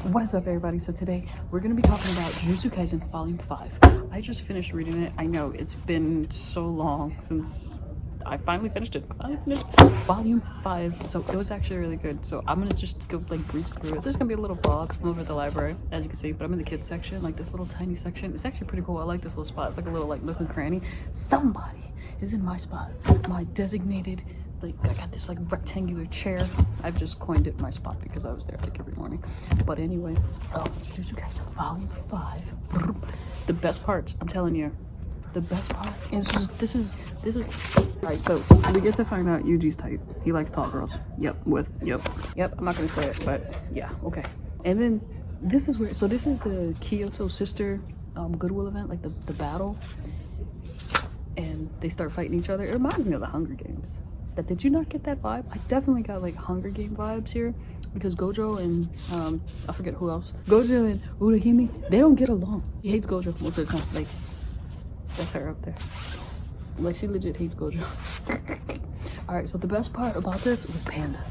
What is up, everybody? So today we're going to be talking about Jujutsu Kaisen Volume 5. I just finished reading it. I know it's been so long since I finally finished it. I finally finished Volume 5, so it was actually really good. So I'm going to just go like breeze through it. There's going to be a little vlog. I'm over at the library, as you can see, but I'm in the kids section, like this little tiny section. It's actually pretty cool. I like this little spot. It's like a little like nook and cranny. Somebody is in my spot, my designated, like I got this like rectangular chair. I've just coined it my spot because I was there like every morning. But anyway, Jujutsu Kaisen Volume 5. The best parts, I'm telling you, the best part is just this is alright. So we get to find out Yuji's type. He likes tall girls. Yep. I'm not gonna say it, but yeah, okay. And then this is where, so this is the Kyoto sister Goodwill event, like the battle, and they start fighting each other. It reminds me of the Hunger Games. Did you not get that vibe? I definitely got like Hunger Game vibes here because Gojo and I forget who else. Gojo and Urahime, they don't get along. He hates Gojo most of the time. Like, that's her up there. Like, she legit hates Gojo. Alright, so the best part about this was Panda.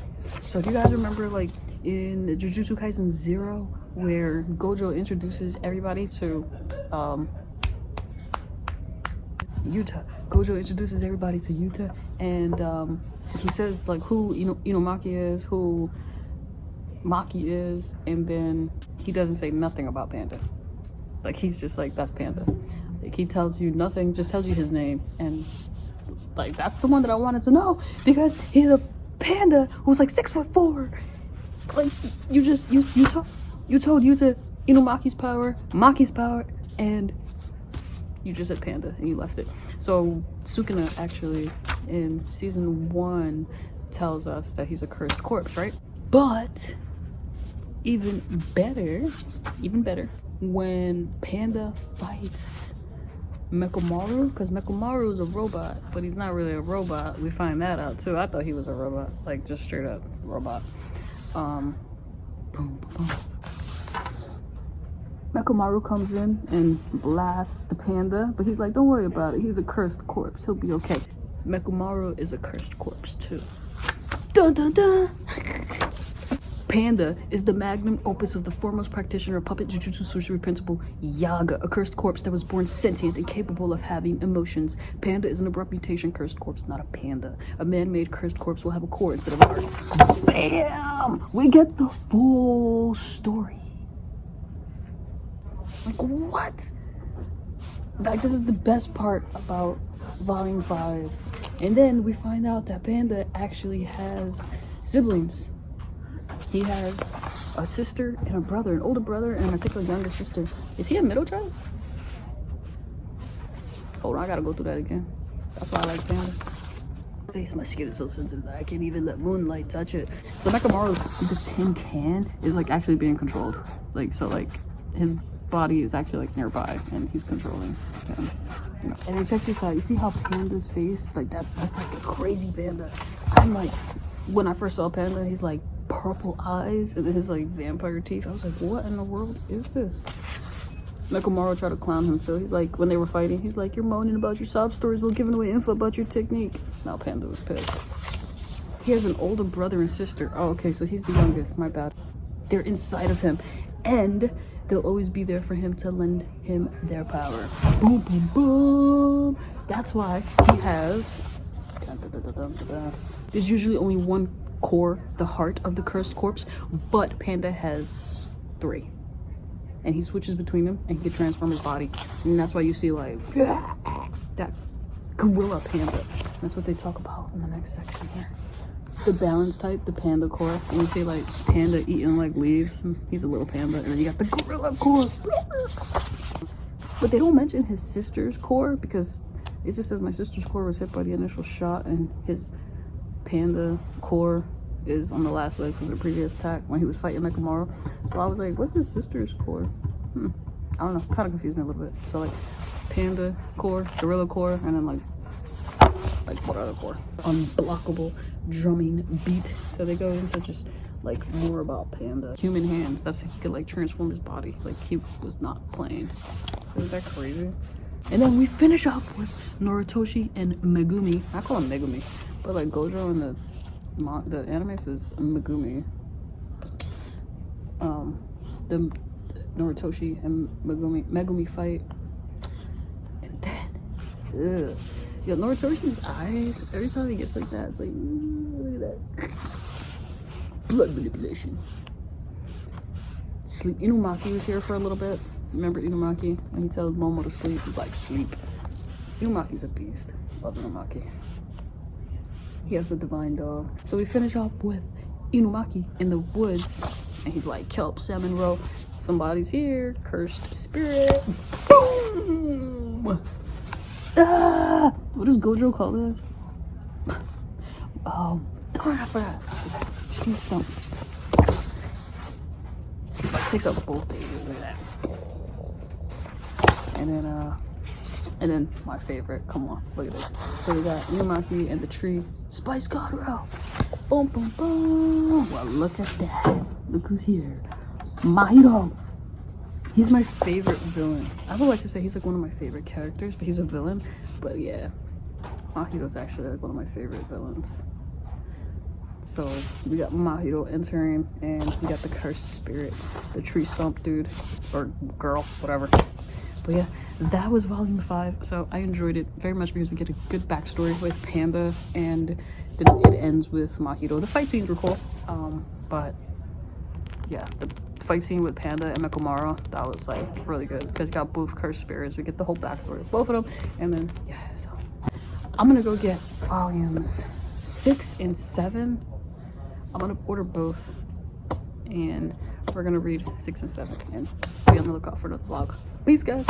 So do you guys remember like in Jujutsu Kaisen 0 where Gojo introduces everybody to Yuta? Gojo introduces everybody to Yuta, and he says like who Inomaki is, who Maki is, and then he doesn't say nothing about Panda. Like, he's just like, that's Panda. Like, he tells you nothing, just tells you his name, and like that's the one that I wanted to know because he's a panda who's like 6'4". Like, you told Yuta Inomaki's power, Maki's power, and you just said Panda and you left it. So Sukuna actually in season 1 tells us that he's a cursed corpse, right? But even better, when Panda fights Mechamaru, because Mechamaru is a robot, but he's not really a robot. We find that out too. I thought he was a robot, like just straight up robot. Boom, boom, boom. Mechamaru comes in and blasts the panda, but he's like, don't worry about it. He's a cursed corpse. He'll be okay. Mechamaru is a cursed corpse too. Dun dun dun! Panda is the magnum opus of the foremost practitioner of puppet jujutsu sorcery principle, Yaga, a cursed corpse that was born sentient and capable of having emotions. Panda is an abrupt mutation cursed corpse, not a panda. A man-made cursed corpse will have a core instead of a heart. Bam! We get the full story. Like, what? Like, this is the best part about Volume 5. And then we find out that Panda actually has siblings. He has a sister and a brother, an older brother and I think a younger sister. Is he a middle child? Hold on, I gotta go through that again. That's why I like Panda. My skin is so sensitive that I can't even let moonlight touch it. So Mechamaru, the tin can, is like actually being controlled. Like, so like his body is actually like nearby and he's controlling him. You know. And then check this out. You see how Panda's face, like that's like a crazy Panda. I'm like, when I first saw Panda, he's like purple eyes and then his like vampire teeth. I was like, what in the world is this? Mechamaru tried to clown him too. He's like, when they were fighting, he's like, you're moaning about your sob stories while giving away info about your technique. Now Panda was pissed. He has an older brother and sister. Oh, okay, so he's the youngest, my bad. They're inside of him and they'll always be there for him to lend him their power. Boom, boom, boom. That's why he has, there's usually only one core, the heart of the cursed corpse, but Panda has 3. And he switches between them and he can transform his body. And that's why you see like that gorilla Panda. That's what they talk about in the next section here. The balance type, the panda core. And you see like Panda eating like leaves and he's a little panda. And then you got the gorilla core. But they don't mention his sister's core because it just says my sister's core was hit by the initial shot and his panda core is on the last legs from the previous attack when he was fighting Mechamaru. So I was like, what's his sister's core? I don't know, kind of confused me a little bit. So like panda core, gorilla core, and then like what other core? Unblockable drumming beat. So they go into just like more about Panda. Human hands, that's he could like transform his body. Like he was not playing. Isn't that crazy? And then we finish up with Noritoshi and Megumi. I call him Megumi, but like Gojo in the anime says Megumi. the Narutoshi and Megumi fight. And then, ugh. Yo, Norotoshi's eyes, every time he gets like that, it's like, look at that. Blood manipulation. Sleep. Inumaki was here for a little bit. Remember Inumaki? When he tells Momo to sleep, he's like, sleep. Inumaki's a beast. Love Inumaki. He has the divine dog. So we finish off with Inumaki in the woods. And he's like, kelp, salmon roe. Somebody's here. Cursed spirit. Boom! Ah! What does Gojo call this? Darn, I forgot. Tree stump. Takes out both babies. Look at that. And then my favorite. Come on, look at this. So we got Inumaki and the tree. Spice Godro. Boom, boom, boom. Well, look at that. Look who's here. Mahito. He's my favorite villain. I would like to say he's like one of my favorite characters, but he's a villain. But yeah, Mahito's actually like one of my favorite villains. So we got Mahito entering, and we got the cursed spirit, the tree stump dude, or girl, whatever. But yeah, that was volume 5. So I enjoyed it very much because we get a good backstory with Panda, and then it ends with Mahito. The fight scenes were cool, but yeah, the fight scene with Panda and Mekomaro, that was like really good because you got both cursed spirits. We get the whole backstory of both of them, and then yeah, so I'm gonna go get volumes 6 and 7. I'm gonna order both, and we're gonna read 6 and 7 and be on the lookout for the vlog. Peace, guys.